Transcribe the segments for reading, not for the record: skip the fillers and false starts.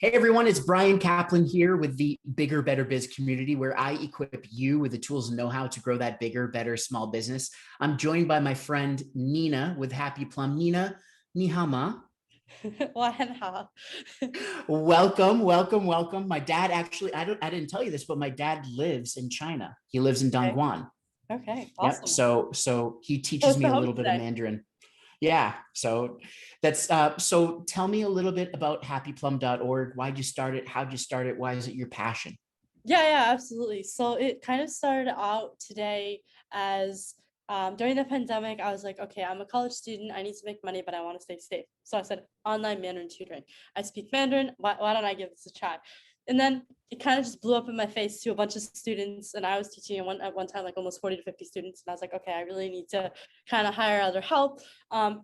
Hey everyone, it's Bryan Caplan here with the Bigger, Better Biz community, where I equip you with the tools and know-how to grow that bigger, better small business. I'm joined by my friend Nina with Happy Plum. Nina, ni hao ma. 我很好。Welcome, welcome, welcome. My dad actually, I didn't tell you this, but my dad lives in China. He lives in Okay. Dongguan. Okay, Yep. awesome. So he So teaches it's me the a home little bit of today. Mandarin. Yeah, so that's so tell me a little bit about happyplum.org. Why'd you start it? How'd you start it? Why is it your passion? Yeah, absolutely. So it kind of started out today as during the pandemic, I was like, okay, I'm a college student. I need to make money, but I want to stay safe. So I said, online Mandarin tutoring. I speak Mandarin. Why don't I give this a try? And then it kind of just blew up in my face to a bunch of students. And I was teaching at one time, like almost 40 to 50 students. And I was like, okay, I really need to kind of hire other help.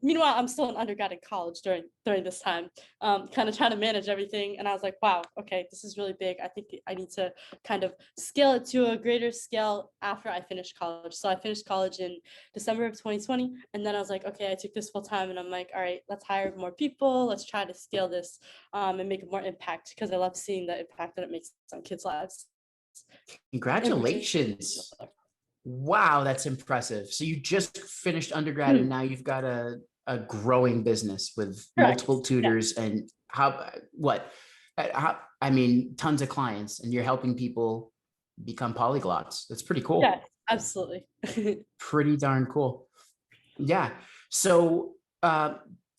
Meanwhile, I'm still an undergrad in college during this time, kind of trying to manage everything. And I was like, wow, okay, this is really big. I think I need to kind of scale it to a greater scale after I finished college. So I finished college in December of 2020. And then I was like, okay, I took this full time and I'm like, all right, let's hire more people. Let's try to scale this and make more impact because I love seeing the impact that it makes on kids' lives. Congratulations. Wow, that's impressive. So you just finished undergrad and now you've got a growing business with Correct. multiple Yeah. tutors and I mean, tons of clients and you're helping people become polyglots. That's pretty cool. Yes, absolutely. Pretty darn cool. Yeah. So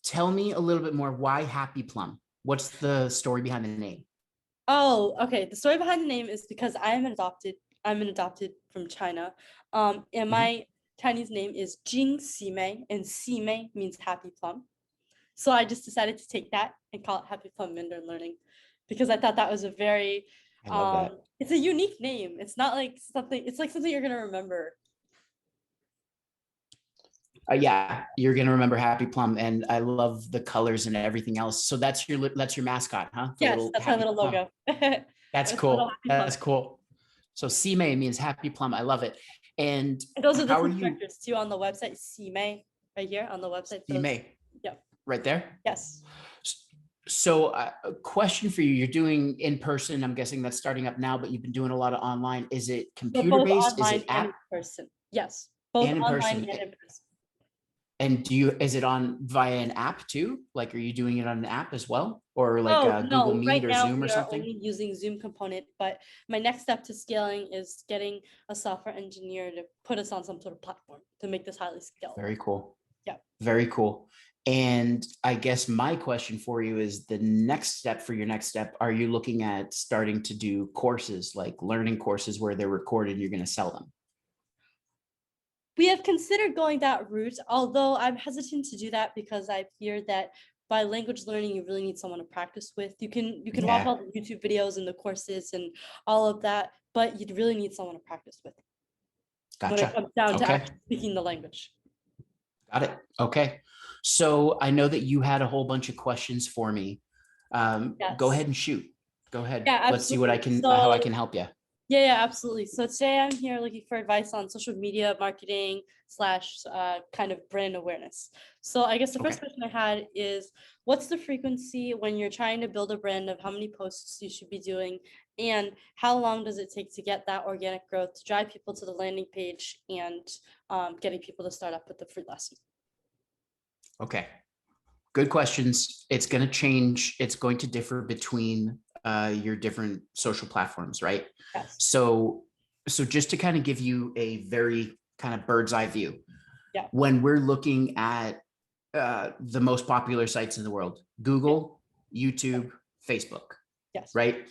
tell me a little bit more. Why Happy Plum? What's the story behind the name? Oh, okay. The story behind the name is because I'm an adopted from China. And Mhm. my Chinese name is Jing Ximei, and Ximei means happy plum. So I just decided to take that and call it Happy Plum Mandarin Learning because I thought that was a very I love that. it's a unique name. It's not like something, it's like something you're gonna remember. Yeah, you're gonna remember Happy Plum, and I love the colors and everything else. So that's your mascot, huh? The Yes, little that's my Happy little Plum. logo. That's It's a little cool. happy plum. That's cool. So Sime means Happy Plum. I love it. And And those are the how are two you? characters too on the website. Ximei right here on the website. Those, Sime, yeah. right there. Yes. So, a question for you: you're doing in person. I'm guessing that's starting up now, but you've been doing a lot of online. Is it But computer both based? Is online it and in app person. Yes. Both and in online person? and in person. And is it on via an app too? Like, are you doing it on an app as well, or like Oh, Google no. Meet Right or now Zoom or we are something? only using Zoom component, but my next step to scaling is getting a software engineer to put us on some sort of platform to make this highly scalable. Very cool. Yeah. Very cool. And I guess my question for you is the next step for your next step. Are you looking at starting to do courses, like learning courses where they're recorded and you're going to sell them? We have considered going that route, although I'm hesitant to do that because I fear that by language learning, you really need someone to practice with. You can watch Yeah. all the YouTube videos and the courses and all of that, but you'd really need someone to practice with when it Gotcha. comes down to Okay. actually speaking the language. Got it. Okay. So I know that you had a whole bunch of questions for me. Go Yes. ahead and shoot. Go ahead. Yeah, Let's see what I absolutely. can, how I can help you. Yeah, absolutely. So today I'm here looking for advice on social media marketing slash kind of brand awareness. So I guess the first Okay. question I had is, what's the frequency when you're trying to build a brand of how many posts you should be doing, and how long does it take to get that organic growth to drive people to the landing page and getting people to start up with the free lesson? Okay. Good questions. It's going to change. It's going to differ between your different social platforms, right? Yes. So just to kind of give you a very kind of bird's eye view, Yeah. when we're looking at the most popular sites in the world, Google, YouTube, Facebook, Yes. right?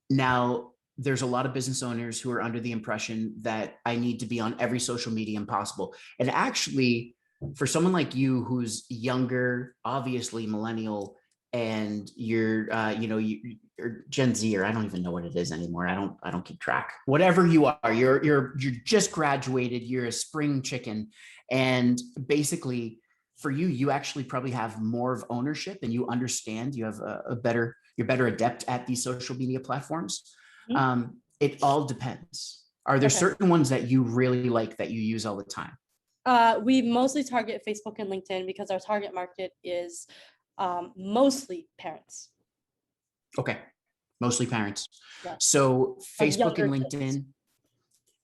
Now, there's a lot of business owners who are under the impression that I need to be on every social medium possible. And actually, for someone like you who's younger, obviously millennial, and you're Gen Z, or I don't even know what it is anymore. I don't keep track. Whatever you are, you're just graduated. You're a spring chicken, and basically, for you, you actually probably have more of ownership, and you understand. You have you're better adept at these social media platforms. Mhm. It all depends. Are there Okay. certain ones that you really like that you use all the time? We mostly target Facebook and LinkedIn because our target market is mostly parents. Okay. Mostly parents. Yeah, So of Facebook and younger kids.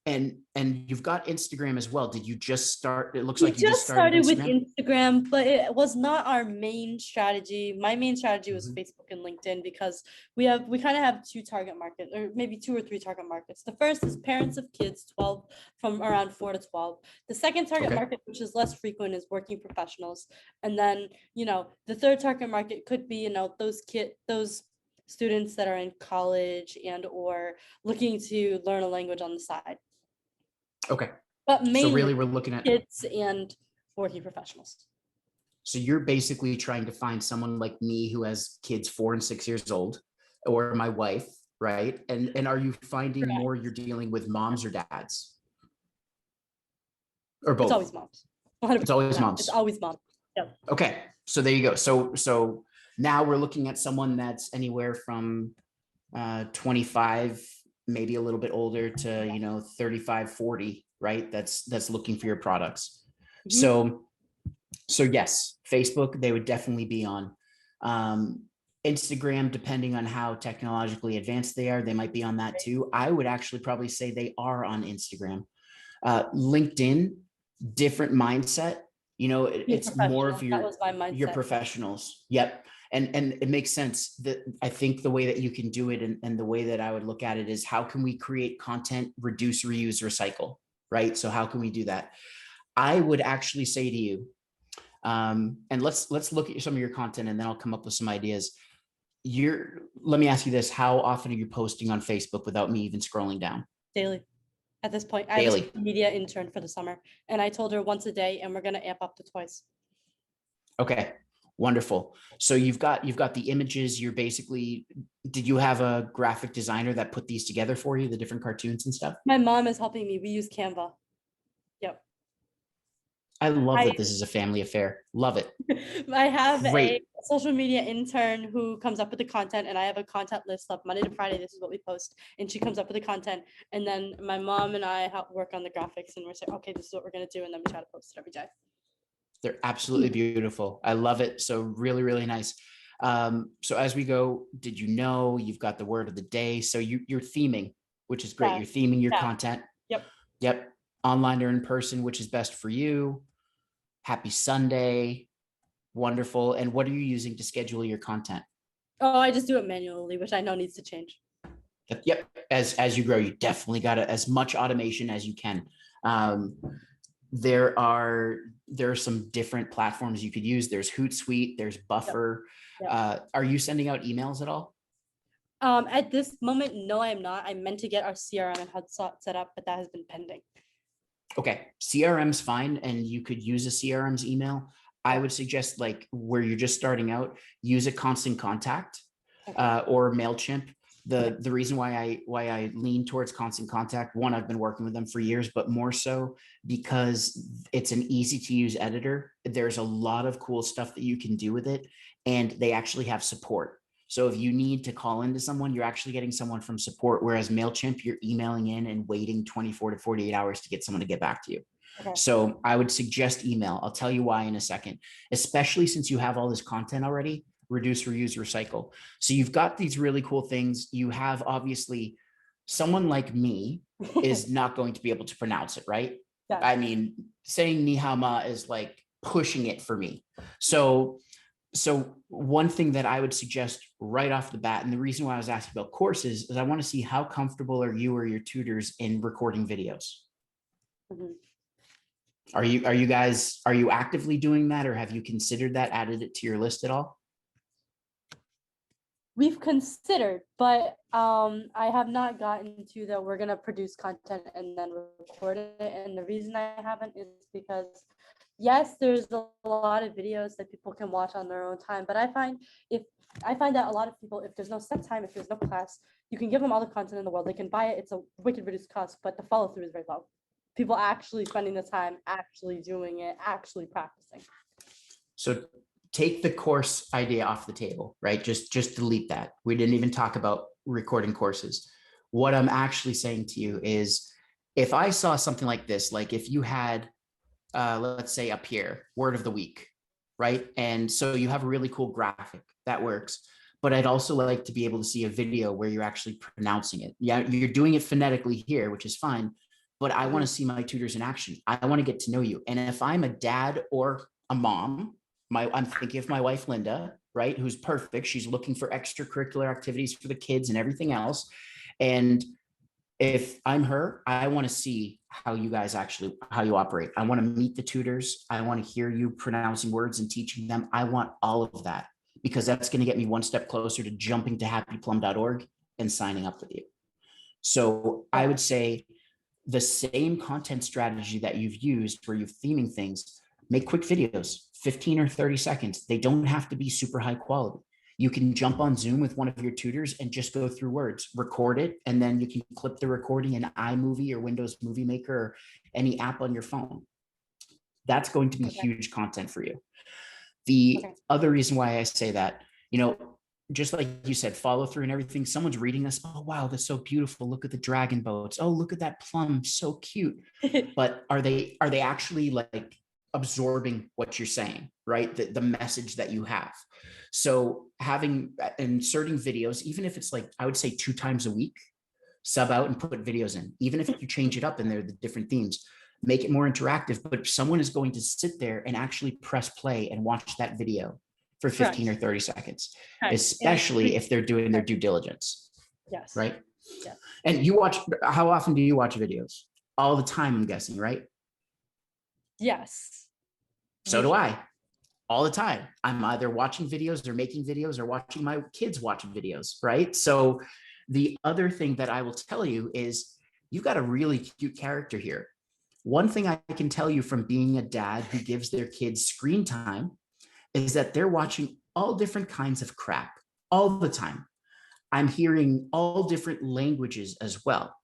LinkedIn, and you've got Instagram as well. Did you just start? It looks We like you just just started started with Instagram. Instagram, but it was not our main strategy. My main strategy was Mhm. Facebook and LinkedIn because we kind of have two target markets, or maybe two or three target markets. The first is parents of kids 12 from around 4 to 12. The second target Okay. market, which is less frequent, is working professionals. And then, the third target market could be, those students that are in college and or looking to learn a language on the side. Okay. But So mainly really, we're looking at. kids and working professionals. So you're basically trying to find someone like me who has kids 4 and 6 years old, or my wife, right? And are you finding more you're dealing with moms or dads, or It's both? always moms. 100%. It's always It's moms. always moms. Yep. Okay. So there you go. So now we're looking at someone that's anywhere from 25, maybe a little bit older, to 35, 40, right? That's looking for your products. Mhm. So yes, Facebook, they would definitely be on. Instagram, depending on how technologically advanced they are, they might be on that too. I would actually probably say they are on Instagram. LinkedIn, different mindset. It's more of That was my your mindset. professionals. Yep. And it makes sense that I think the way that you can do it, and the way that I would look at it, is how can we create content, reduce, reuse, recycle, right? So how can we do that? I would actually say to you, and let's look at some of your content, and then I'll come up with some ideas. Let me ask you this: how often are you posting on Facebook without me even scrolling down? Daily. At this point, I have a Daily. social media intern for the summer, and I told her once a day, and we're gonna amp up to twice. Okay, wonderful. So you've got the images. Did you have a graphic designer that put these together for you, the different cartoons and stuff? My mom is helping me. We use Canva. Yep. I love I that this is a family affair. Love it. I have a Great. social media intern who comes up with the content, and I have a content list of Monday to Friday. This is what we post, and she comes up with the content, and then my mom and I help work on the graphics, and we're saying, okay, this is what we're gonna do, and then we try to post it every day. They're absolutely beautiful. I love it. So really, really nice. So as we go, did you know you've got the word of the day? So you're theming, which is great. Yeah, You're theming your yeah, content. yep. Yep. Online or in person, which is best for you. Happy Sunday. Wonderful. And what are you using to schedule your content? Oh, I just do it manually, which I know needs to change. Yep. As you grow, you definitely got as much automation as you can. Um, there are some different platforms you could use. There's Hootsuite, there's Yep. Buffer. Yep. Are you sending out emails at all? At this moment, no, I am not. I meant to get our CRM and HubSpot set up, but that has been pending. Okay, CRM's fine, and you could use a CRM's email. I would suggest, like, where you're just starting out, use a Constant Contact or MailChimp. The reason why I lean towards Constant Contact, one, I've been working with them for years, but more so because it's an easy to use editor. There's a lot of cool stuff that you can do with it, and they actually have support. So if you need to call into someone, you're actually getting someone from support. Whereas MailChimp, you're emailing in and waiting 24 to 48 hours to get someone to get back to you. Okay. So I would suggest email. I'll tell you why in a second, especially since you have all this content already. Reduce, reuse, recycle. So you've got these really cool things. You have, obviously, someone like me is not going to be able to pronounce it, right? Yeah. I mean, saying ni hao ma is like pushing it for me. So one thing that I would suggest right off the bat, and the reason why I was asking about courses, is I want to see how comfortable are you or your tutors in recording videos. Mhm. Are you actively doing that, or have you considered that, added it to your list at all? We've considered, but I have not gotten to the we're gonna produce content and then record it. And the reason I haven't is because yes, there's a lot of videos that people can watch on their own time, but I find that a lot of people, if there's no set time, if there's no class, you can give them all the content in the world. They can buy it. It's a wicked reduced cost, but the follow through is very low. People actually spending the time, actually doing it, actually practicing. So take the course idea off the table, right? Just delete that. We didn't even talk about recording courses. What I'm actually saying to you is, if I saw something like this, like if you had, let's say up here, word of the week, right? And so you have a really cool graphic that works. but I'd also like to be able to see a video where you're actually pronouncing it. Yeah, you're doing it phonetically here, which is fine, but I want to see my tutors in action. I want to get to know you. And if I'm a dad or a mom, I'm thinking of my wife, Linda, right, who's perfect. She's looking for extracurricular activities for the kids and everything else. And if I'm her, I want to see how you guys actually, how you operate. I want to meet the tutors. I want to hear you pronouncing words and teaching them. I want all of that because that's going to get me one step closer to jumping to happyplum.org and signing up with you. So I would say the same content strategy that you've used where you're theming things, make quick videos, 15 or 30 seconds. They don't have to be super high quality. You can jump on Zoom with one of your tutors and just go through words, record it, and then you can clip the recording in iMovie or Windows Movie Maker or any app on your phone. That's going to be huge content for you. The other reason why I say that, just like you said, follow through and everything. Someone's reading this. Oh, wow, that's so beautiful. Look at the dragon boats. Oh, look at that plum. So cute. But are they actually like absorbing what you're saying, right? The message that you have. So inserting videos, even if it's like, I would say 2 times a week, sub out and put videos in, even if you change it up and they're the different themes, make it more interactive, but someone is going to sit there and actually press play and watch that video for 15 or 30 seconds, especially if they're doing their due diligence. Yes. Right. Yeah. And how often do you watch videos? All the time, I'm guessing, right? Yes. So do I. All the time. I'm either watching videos or making videos or watching my kids watch videos, right? So the other thing that I will tell you is you've got a really cute character here. One thing I can tell you from being a dad who gives their kids screen time is that they're watching all different kinds of crap all the time. I'm hearing all different languages as well.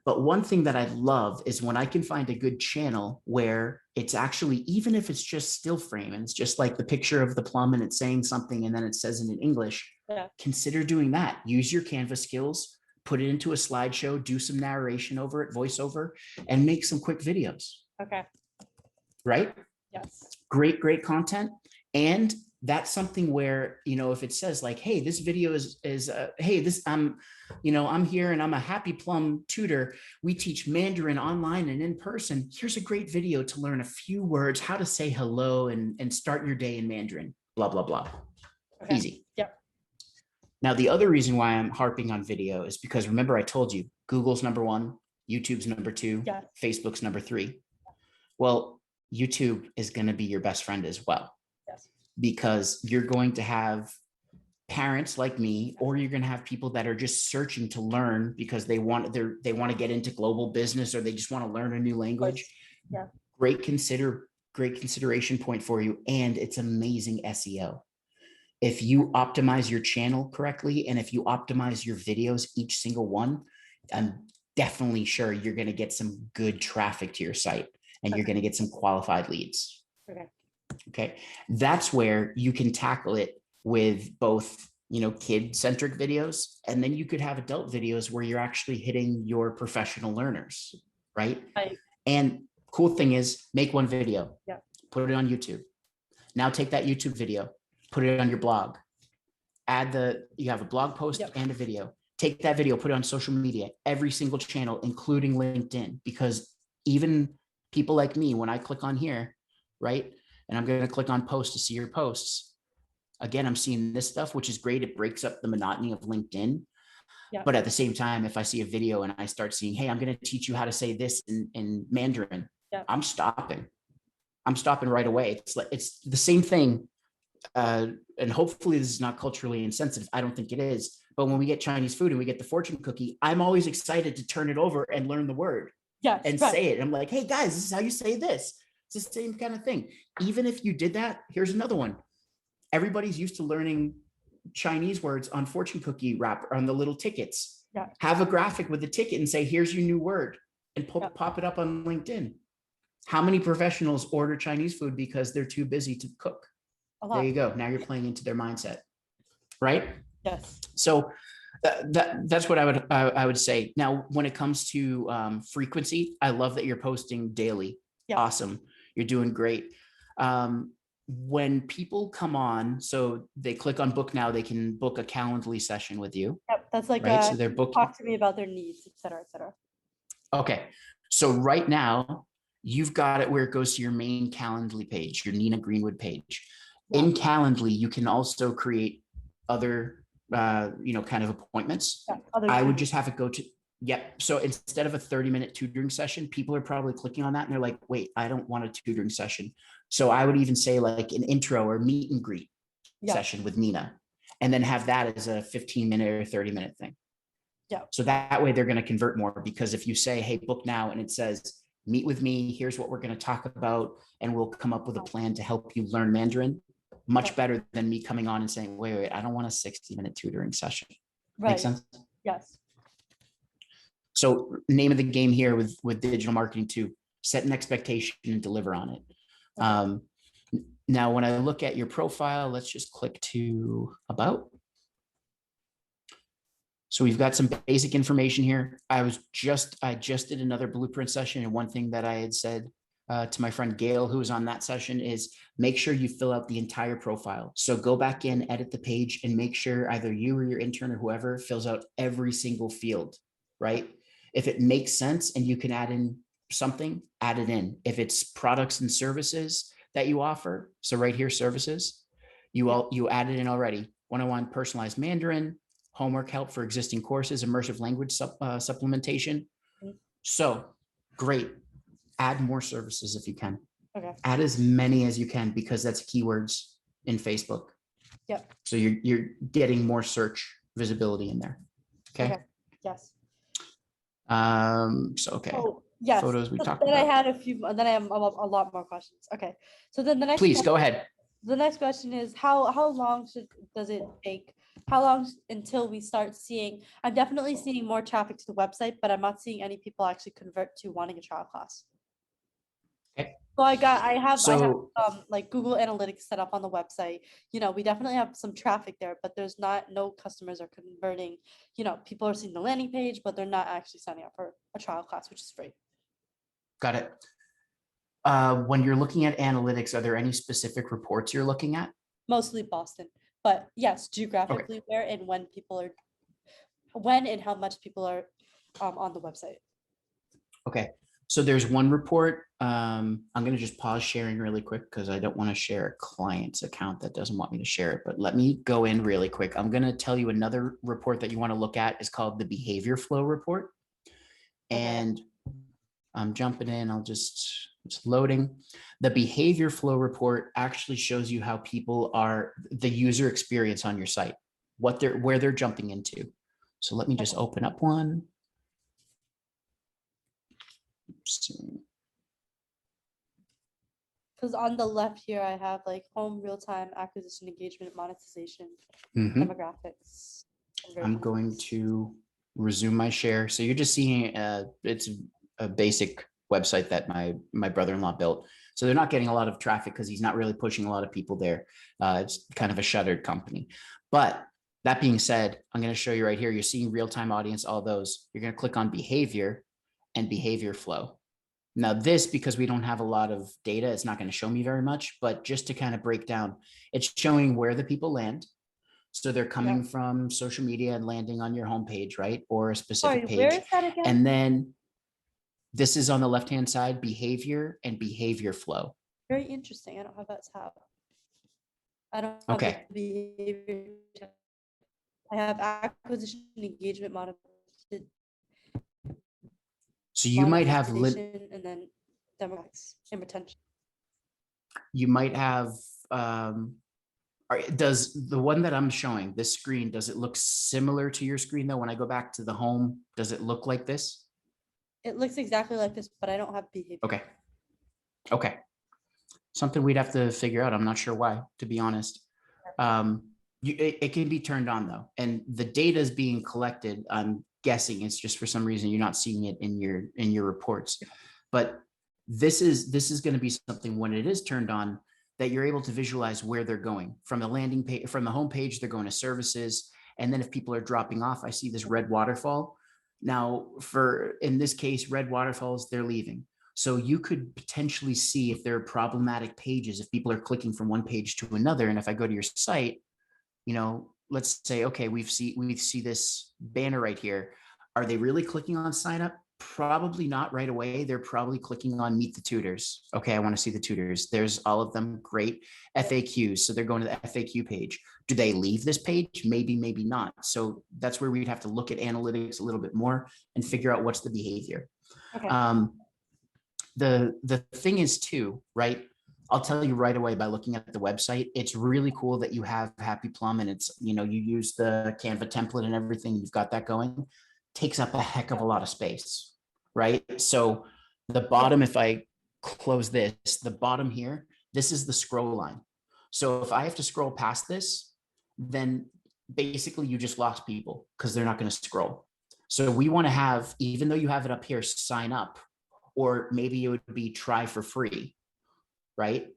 But one thing that I love is when I can find a good channel where it's actually, even if it's just still frame and it's just like the picture of the plum and it's saying something and then it says it in English, consider doing that. Use your Canva skills, put it into a slideshow, do some narration over it, voiceover, and make some quick videos. Okay. Right? Yes. Great content. And that's something where, if it says like, hey, this video is hey, this, I'm here and I'm a Happy Plum tutor. We teach Mandarin online and in person. Here's a great video to learn a few words, how to say hello and start your day in Mandarin, blah, blah, blah. Okay. Easy. Yep. Now, the other reason why I'm harping on video is because remember, I told you Google's #1, YouTube's #2, Facebook's #3. Well, YouTube is going to be your best friend as well. Because you're going to have parents like me, or you're going to have people that are just searching to learn because they want to get into global business or they just want to learn a new language. Yeah. Great consideration point for you. And it's amazing SEO. If you optimize your channel correctly, and if you optimize your videos, each single one, I'm definitely sure you're going to get some good traffic to your site and you're going to get some qualified leads. Okay. That's where you can tackle it with both, kid-centric videos, and then you could have adult videos where you're actually hitting your professional learners, right? And cool thing is, make one video, put it on YouTube. Now take that YouTube video, put it on your blog. You have a blog post and a video. Take that video, put it on social media, every single channel, including LinkedIn, because even people like me, when I click on here, right? And I'm going to click on post to see your posts. Again, I'm seeing this stuff, which is great. It breaks up the monotony of LinkedIn. But at the same time, if I see a video and I start seeing, hey, I'm going to teach you how to say this in Mandarin, I'm stopping. I'm stopping right away. It's the same thing. And hopefully this is not culturally insensitive. I don't think it is. But when we get Chinese food and we get the fortune cookie, I'm always excited to turn it over and learn the word and say it. I'm like, hey, guys, this is how you say this. It's the same kind of thing. Even if you did that, here's another one. Everybody's used to learning Chinese words on fortune cookie wrap on the little tickets. Have a graphic with the ticket and say, here's your new word, and pop it up on LinkedIn. How many professionals order Chinese food because they're too busy to cook? There you go. Now you're playing into their mindset, right? Yes. So that's what I would say. Now, when it comes to frequency, I love that you're posting daily. Awesome. You're doing great. when people come on, so they click on book now, they can book a Calendly session with you, Yep, that's like right? So they're booking. talk to me about their needs, et cetera, et cetera. Okay. So right now, you've got it where it goes to your main Calendly page, your Nina Greenwood page. Yeah. In Calendly, you can also create other, kind of appointments. Yeah, I would just have it go to, yep. So instead of a 30-minute tutoring session, people are probably clicking on that and they're like, wait, I don't want a tutoring session. So I would even say like an intro or meet and greet session with Nina, and then have that as a 15-minute or 30-minute thing. Yeah. So that way they're going to convert more, because if you say, hey, book now, and it says, meet with me, here's what we're going to talk about, and we'll come up with a plan to help you learn Mandarin, much better than me coming on and saying, wait, I don't want a 60-minute tutoring session. Right. Make sense? Yes. So name of the game here with digital marketing too, set an expectation and deliver on it. Okay. Now, when I look at your profile, let's just click to about. So we've got some basic information here. I just did another blueprint session, and one thing that I had said to my friend Gail, who was on that session, is make sure you fill out the entire profile. So go back in, edit the page, and make sure either you or your intern or whoever fills out every single field, right? If it makes sense and you can add in something, add it in. If it's products and services that you offer, so right here, services, you added in already. One-on-one personalized Mandarin, homework help for existing courses, immersive language supplementation. So great. Add more services if you can. Okay. Add as many as you can, because that's keywords in Facebook. Yep. So you're getting more search visibility in there. Okay. Yes. Okay. Oh, yes. Photos we talked about. I had a few. Then I have a lot more questions. Okay. So then the next. Please go ahead. The next question is how long does it take? How long until we start seeing? I'm definitely seeing more traffic to the website, but I'm not seeing any people actually convert to wanting a trial class. Okay. So I have like Google Analytics set up on the website. We definitely have some traffic there, but there's no customers are converting. People are seeing the landing page, but they're not actually signing up for a trial class, which is free. Got it. When you're looking at analytics, are there any specific reports you're looking at? Mostly Boston, but yes, geographically where and when and how much people are on the website. Okay. So there's one report. I'm going to just pause sharing really quick because I don't want to share a client's account that doesn't want me to share it. But let me go in really quick. I'm going to tell you another report that you want to look at is called the behavior flow report. And I'm jumping in. It's loading. The behavior flow report actually shows you how people are, the user experience on your site, where they're jumping into. So let me just open up one. Because on the left here, I have like home, real-time acquisition, engagement, monetization, demographics. I'm going to resume my share. So you're just seeing it's a basic website that my brother-in-law built. So they're not getting a lot of traffic because he's not really pushing a lot of people there. It's kind of a shuttered company. But that being said, I'm going to show you right here. You're seeing real-time audience, all those. You're going to click on behavior and behavior flow. Now this, because we don't have a lot of data, it's not going to show me very much, but just to kind of break down, it's showing where the people land. So they're coming from social media and landing on your homepage, right? Or a specific page. Where is that again? And then this is on the left-hand side, behavior and behavior flow. Very interesting. I don't have that tab. I don't have behavior. I have acquisition, engagement, monetization. So you might have and then demographics and retention. You might have does the one that I'm showing, this screen, does it look similar to your screen though? When I go back to the home, does it look like this? It looks exactly like this, but I don't have behavior. Okay. Something we'd have to figure out. I'm not sure why, to be honest. It can be turned on though, and the data is being collected. I'm guessing it's just for some reason you're not seeing it in your reports, but this is going to be something when it is turned on that you're able to visualize where they're going from the landing page, from the home page. They're going to services, and then if people are dropping off, I see this red waterfall. Now, in this case, red waterfalls, they're leaving. So you could potentially see if there are problematic pages, if people are clicking from one page to another. And if I go to your site, let's say, okay, we see this banner right here. Are they really clicking on sign up? Probably not right away. They're probably clicking on meet the tutors. Okay, I want to see the tutors. There's all of them. Great. FAQs. So they're going to the FAQ page. Do they leave this page? Maybe, maybe not. So that's where we'd have to look at analytics a little bit more and figure out what's the behavior. Okay. The thing is too, right? I'll tell you right away by looking at the website, it's really cool that you have Happy Plum and it's, you use the Canva template and everything, you've got that going, takes up a heck of a lot of space, right? So the bottom, if I close this, the bottom here, this is the scroll line. So if I have to scroll past this, then basically you just lost people because they're not going to scroll. So we want to have, even though you have it up here, sign up, or maybe it would be try for free, right?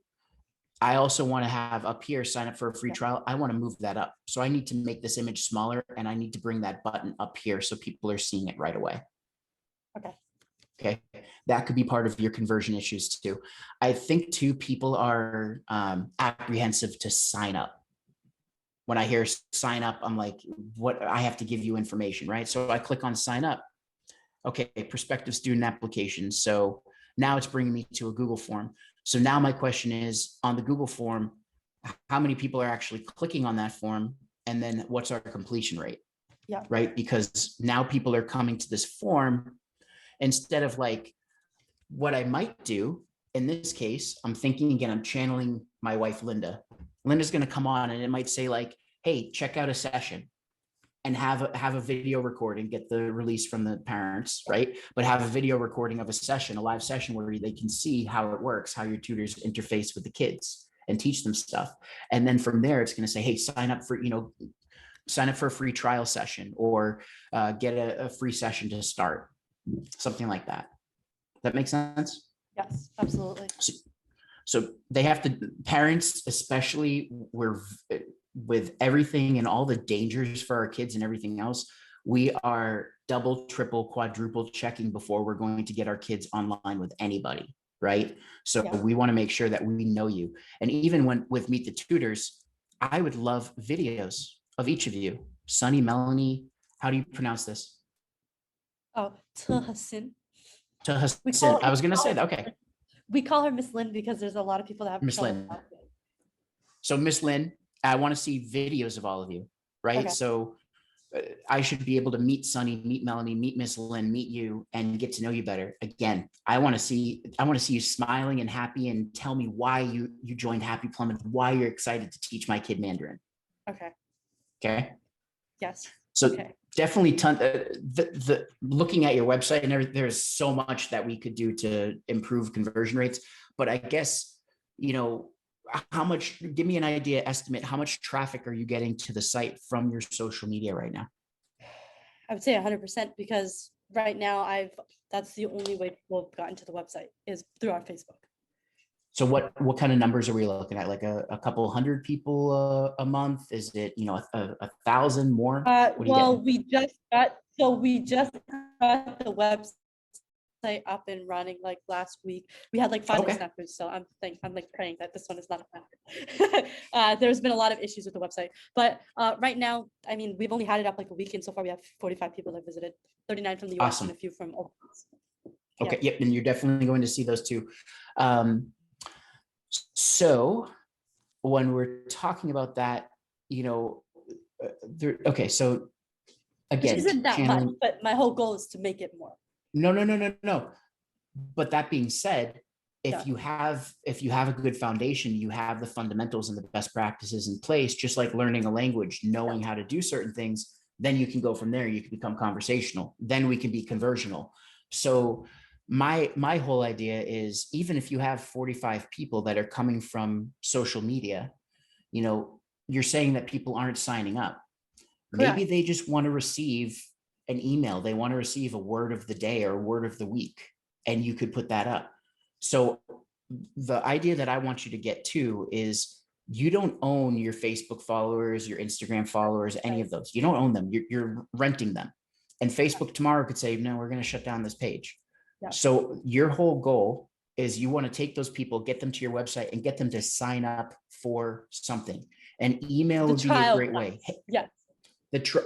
I also want to have up here, sign up for a free trial. I want to move that up. So I need to make this image smaller and I need to bring that button up here so people are seeing it right away. Okay. Okay. That could be part of your conversion issues too. I think too, people are apprehensive to sign up. When I hear sign up, I'm like, what? I have to give you information, right? So I click on sign up. Okay, prospective student application. So now it's bringing me to a Google form. So now my question is, on the Google form, how many people are actually clicking on that form? And then what's our completion rate? Yeah. Right? Because now people are coming to this form instead of like, what I might do in this case, I'm thinking again, I'm channeling my wife, Linda. Linda's going to come on and it might say like, hey, check out a session. And have a video recording, get the release from the parents, right? But have a video recording of a session, a live session where they can see how it works, how your tutors interface with the kids and teach them stuff. And then from there, it's going to say, hey, sign up for a free trial session or get a free session to start, something like that. That makes sense? Yes, absolutely. So they have to, parents especially, with everything and all the dangers for our kids and everything else, we are double, triple, quadruple checking before we're going to get our kids online with anybody, right? So we want to make sure that we know you. And even with Meet the Tutors, I would love videos of each of you. Sunny, Melanie, how do you pronounce this? Oh, Tahasin. Tahasin. I was going to say that. Okay. We call her Miss Lynn because there's a lot of people that have Miss Lynn. So Miss Lynn, I want to see videos of all of you, right? Okay. So I should be able to meet Sunny, meet Melanie, meet Miss Lynn, meet you, and get to know you better. Again, I want to see you smiling and happy, and tell me why you joined Happy Plum and why you're excited to teach my kid Mandarin. Okay. Okay. Yes. So definitely the looking at your website and there's so much that we could do to improve conversion rates. But I guess, how much, give me an estimate, how much traffic are you getting to the site from your social media right now? I would say 100% because right now that's the only way people have gotten to the website is through our Facebook. So what kind of numbers are we looking at? Like a couple hundred people a month? Is it, 1,000 more? Well, we just got the website up and running like last week. We had like 5 snappers, so I'm like praying that this one is not a snapper. There's been a lot of issues with the website, but right now, I mean, we've only had it up like a week, and so far we have 45 people that visited, 39 from the US and a few from overseas. Okay, yep, and you're definitely going to see those too. So when we're talking about that, okay, so again, which isn't that much, but my whole goal is to make it more. No. But that being said, if you have a good foundation, you have the fundamentals and the best practices in place, just like learning a language, knowing how to do certain things, then you can go from there. You can become conversational. Then we can be conversional. So my whole idea is, even if you have 45 people that are coming from social media, you're saying that people aren't signing up. Correct. Maybe they just want to receive an email. They want to receive a word of the day or a word of the week, and you could put that up. So the idea that I want you to get to is, you don't own your Facebook followers, your Instagram followers, any of those. You don't own them. You're renting them. And Facebook tomorrow could say, no, we're going to shut down this page. Yeah. So your whole goal is you want to take those people, get them to your website and get them to sign up for something. And email The would be a trial great class. way. Yes.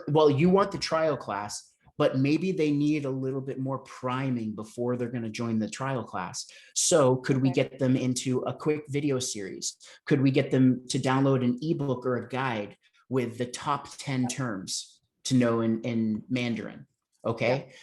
Well, you want the trial class, but maybe they need a little bit more priming before they're going to join the trial class. So could we get them into a quick video series? Could we get them to download an ebook or a guide with the top 10 terms to know in Mandarin? Okay.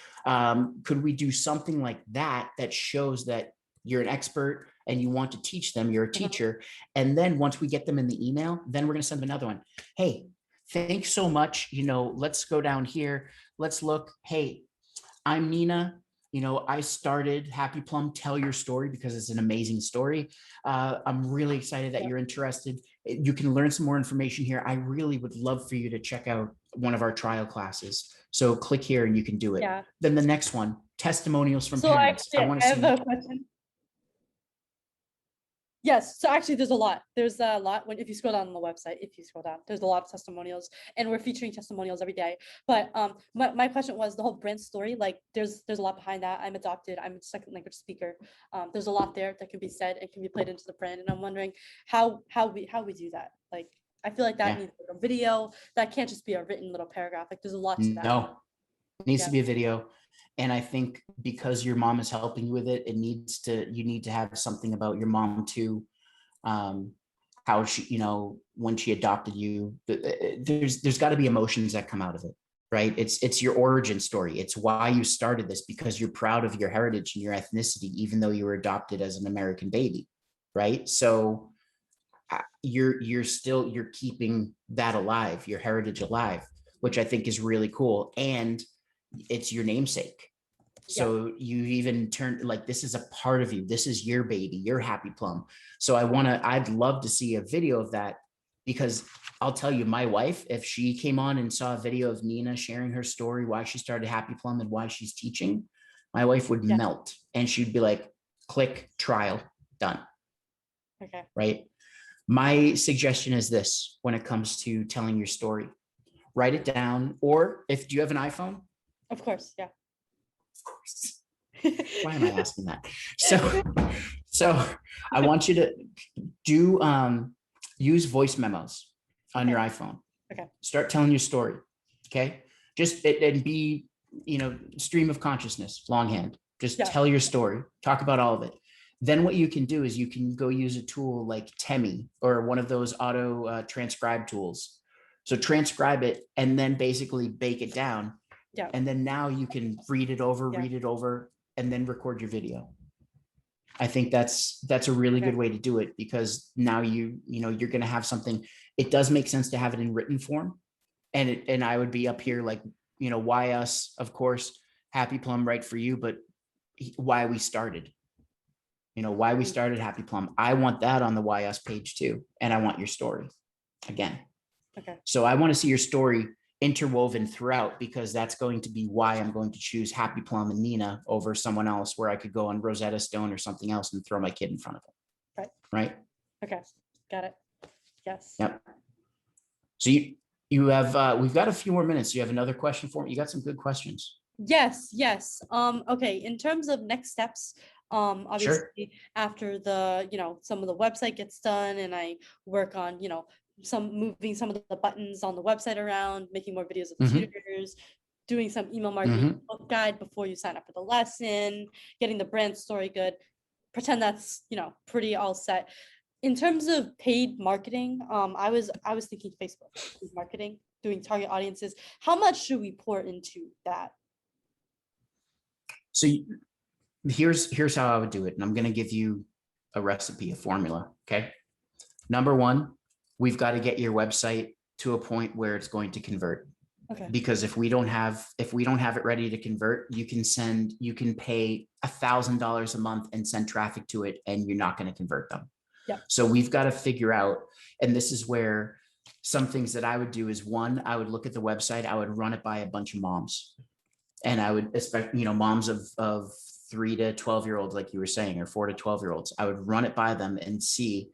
Could we do something like that that shows that you're an expert and you want to teach them, you're a teacher. And then once we get them in the email, then we're going to send them another one. Hey, thanks so much. Let's go down here. Let's look. Hey, I'm Nina. I started Happy Plum. Tell your story because it's an amazing story. I'm really excited that you're interested. You can learn some more information here. I really would love for you to check out one of our trial classes. So click here and you can do it. Yeah. Then the next one, testimonials from So parents. actually, I have a question. Yes, so actually there's a lot. There's a lot if you scroll down on the website, there's a lot of testimonials, and we're featuring testimonials every day. But my question was the whole brand story, like there's a lot behind that. I'm adopted, I'm a second language speaker. There's a lot there that can be said and can be played into the brand. And I'm wondering how we do that. Like I feel like that needs like a video. That can't just be a written little paragraph. Like there's a lot to that. No, it needs to be a video. And I think because your mom is helping you with it, you need to have something about your mom too. How she, when she adopted you, there's got to be emotions that come out of it, right? It's your origin story. It's why you started this, because you're proud of your heritage and your ethnicity, even though you were adopted as an American baby, right? So you're keeping that alive, your heritage alive, which I think is really cool. And it's your namesake. So you even turn like, this is a part of you. This is your baby, your Happy Plum. So I'd love to see a video of that, because I'll tell you, my wife, if she came on and saw a video of Nina sharing her story, why she started Happy Plum and why she's teaching, my wife would melt and she'd be like, click, trial, done. Okay. Right. My suggestion is this: when it comes to telling your story, write it down. Or do you have an iPhone? Of course. Yeah. Of course. Why am I asking that? So I want you to use voice memos on your iPhone. Okay. Start telling your story. Okay. And be, stream of consciousness, longhand. Just tell your story. Talk about all of it. Then what you can do is you can go use a tool like Temi or one of those auto transcribe tools. So transcribe it and then basically bake it down. Yeah. And then now you can read it over, and then record your video. I think that's a really good way to do it, because now you're going to have something. It does make sense to have it in written form. And I would be up here like, why us, of course, Happy Plum, right for you, but why we started. Why we started Happy Plum. I want that on the Why Us page too. And I want your story again. Okay. So I want to see your story interwoven throughout, because that's going to be why I'm going to choose Happy Plum and Nina over someone else, where I could go on Rosetta Stone or something else and throw my kid in front of them. Right. Okay. Got it. Yes. Yep. So you have, we've got a few more minutes. You have another question for me? You got some good questions. Yes. Okay. In terms of next steps, obviously after some of the website gets done and I work on, moving some of the buttons on the website around, making more videos of tutors, doing some email marketing guide before you sign up for the lesson, getting the brand story good, pretend that's, pretty all set. In terms of paid marketing, I was thinking Facebook marketing, doing target audiences. How much should we pour into that? So here's how I would do it. And I'm going to give you a recipe, a formula. Okay. Number one, we've got to get your website to a point where it's going to convert. Okay. Because if we don't have it ready to convert, you can pay $1,000 a month and send traffic to it, and you're not going to convert them. Yeah. So we've got to figure out, and this is where some things that I would do is, one, I would look at the website, I would run it by a bunch of moms. And I would expect, moms of 3 to 12-year-olds, like you were saying, or 4 to 12-year-olds, I would run it by them and see,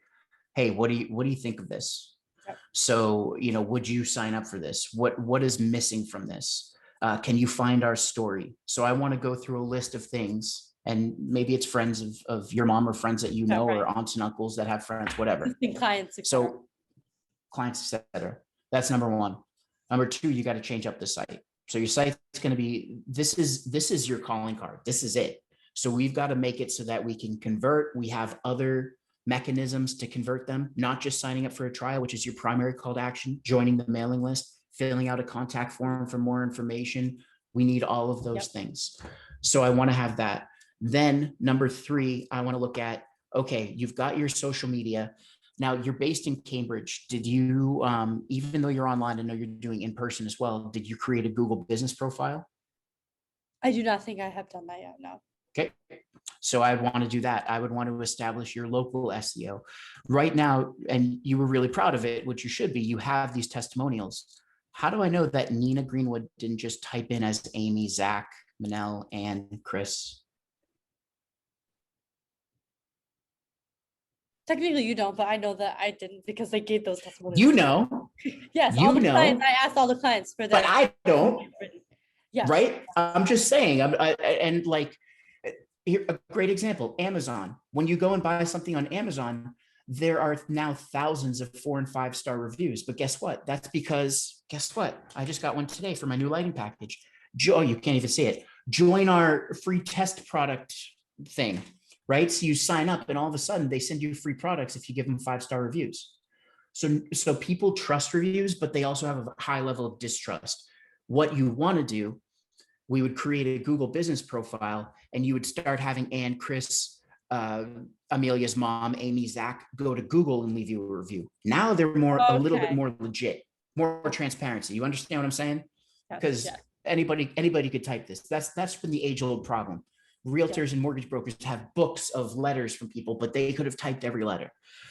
hey, what do you think of this? Yep. So, would you sign up for this? What is missing from this? Can you find our story? So I want to go through a list of things And maybe it's friends of your mom or friends that you know, or aunts and uncles that have friends, whatever. Existing clients, So clients, etc. That's number one. Number two, you got to change up the site. So your site's going to be, this is your calling card. This is it. So we've got to make it so that we can convert. We have other mechanisms to convert them, not just signing up for a trial, which is your primary call to action, joining the mailing list, filling out a contact form for more information. We need all of those things. So I want to have that. Then number three, I want to look at, okay, you've got your social media. Now you're based in Cambridge. Did you, even though you're online, I know you're doing in person as well, did you create a Google business profile? I do not think I have done that yet, no. Okay, so I want to do that. I would want to establish your local SEO right now. And you were really proud of it, which you should be. You have these testimonials. How do I know that Nina Greenwood didn't just type in as Amy, Zach, Manel, and Chris? Technically you don't, but I know that I didn't because they gave those testimonials. You know. Yes, you all the know. clients, I asked all the clients for that. But I don't. Yes. Right? I'm just saying, and like, here, a great example, Amazon. When you go and buy something on Amazon, there are now thousands of 4 and 5 star reviews. But guess what? That's because, guess what? I just got one today for my new lighting package. Oh, you can't even see it. Join our free test product thing, right? So you sign up and all of a sudden they send you free products if you give them 5-star reviews. So people trust reviews, but they also have a high level of distrust. What you want to do, we would create a Google business profile and you would start having Ann, Chris, Amelia's mom, Amy, Zach, go to Google and leave you a review. Now they're a little bit more legit, more transparency. You understand what I'm saying? Because anybody could type this. That's been the age-old problem. Realtors and mortgage brokers have books of letters from people, but they could have typed every letter.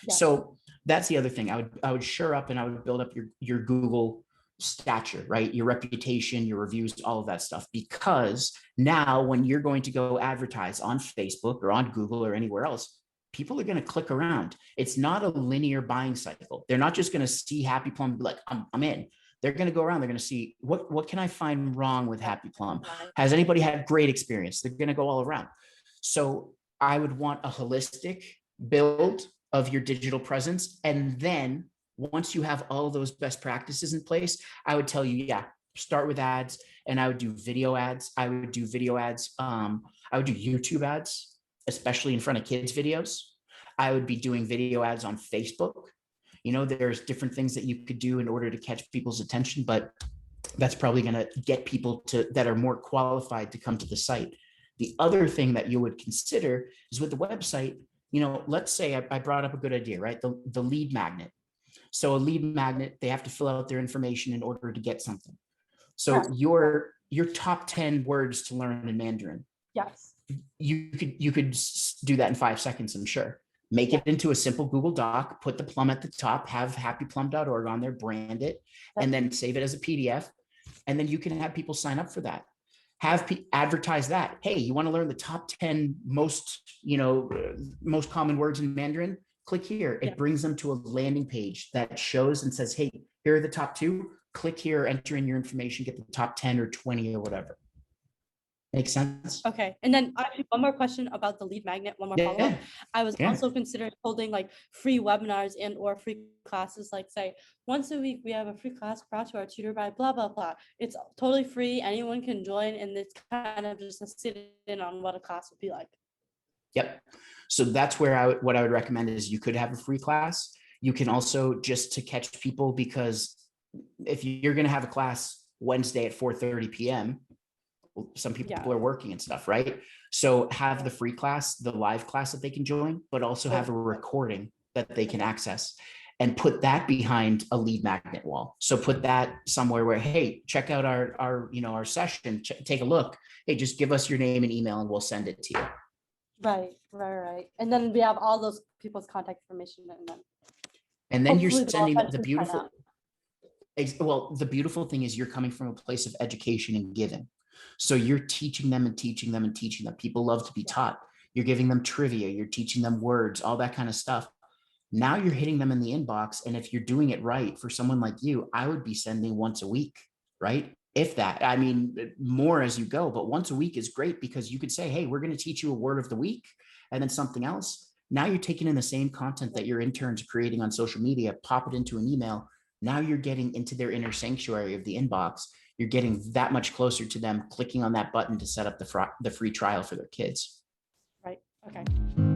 So that's the other thing. I would shore up and I would build up your Google stature, right? Your reputation, your reviews, all of that stuff. Because now when you're going to go advertise on Facebook or on Google or anywhere else, people are going to click around. It's not a linear buying cycle. They're not just going to see Happy Plum and be like, I'm in. They're going to go around. They're going to see what can I find wrong with Happy Plum? Has anybody had great experience? They're going to go all around. So I would want a holistic build of your digital presence. And then once you have all those best practices in place, I would tell you, start with ads. And I would do video ads. I would do YouTube ads, especially in front of kids' videos. I would be doing video ads on Facebook. There's different things that you could do in order to catch people's attention, but that's probably going to get people that are more qualified to come to the site. The other thing that you would consider is with the website, let's say I brought up a good idea, right? The lead magnet. So a lead magnet, they have to fill out their information in order to get something. So your top 10 words to learn in Mandarin. Yes. You could do that in 5 seconds, I'm sure. Make it into a simple Google Doc, put the Plum at the top, have happyplum.org on there, brand it, and then save it as a PDF. And then you can have people sign up for that. Advertise that. Hey, you want to learn the top 10 most common words in Mandarin? Click here. It brings them to a landing page that shows and says, hey, here are the top 2. Click here, enter in your information, get the top 10 or 20 or whatever. Makes sense? Okay. And then actually one more question about the lead magnet, one more follow-up. I was also considering holding like free webinars and or free classes, like say once a week we have a free class brought to our tutor by blah, blah, blah. It's totally free. Anyone can join and it's kind of just a sit-in on what a class would be like. Yep. So that's where what I would recommend is you could have a free class. You can also just to catch people, because if you're going to have a class Wednesday at 4:30 p.m., some people are working and stuff, right? So have the free class, the live class that they can join, but also have a recording that they can access and put that behind a lead magnet wall. So put that somewhere where, hey, check out our session, take a look. Hey, just give us your name and email and we'll send it to you. Right. And then we have all those people's contact information and then you're sending the beautiful. Well, the beautiful thing is you're coming from a place of education and giving. So you're teaching them and teaching them and teaching them. People love to be taught. You're giving them trivia. You're teaching them words, all that kind of stuff. Now you're hitting them in the inbox. And if you're doing it right for someone like you, I would be sending once a week, right? if that. I mean, more as you go, but once a week is great because you could say, hey, we're going to teach you a word of the week and then something else. Now you're taking in the same content that your interns are creating on social media, pop it into an email. Now you're getting into their inner sanctuary of the inbox. You're getting that much closer to them clicking on that button to set up the free trial for their kids. Right. Okay.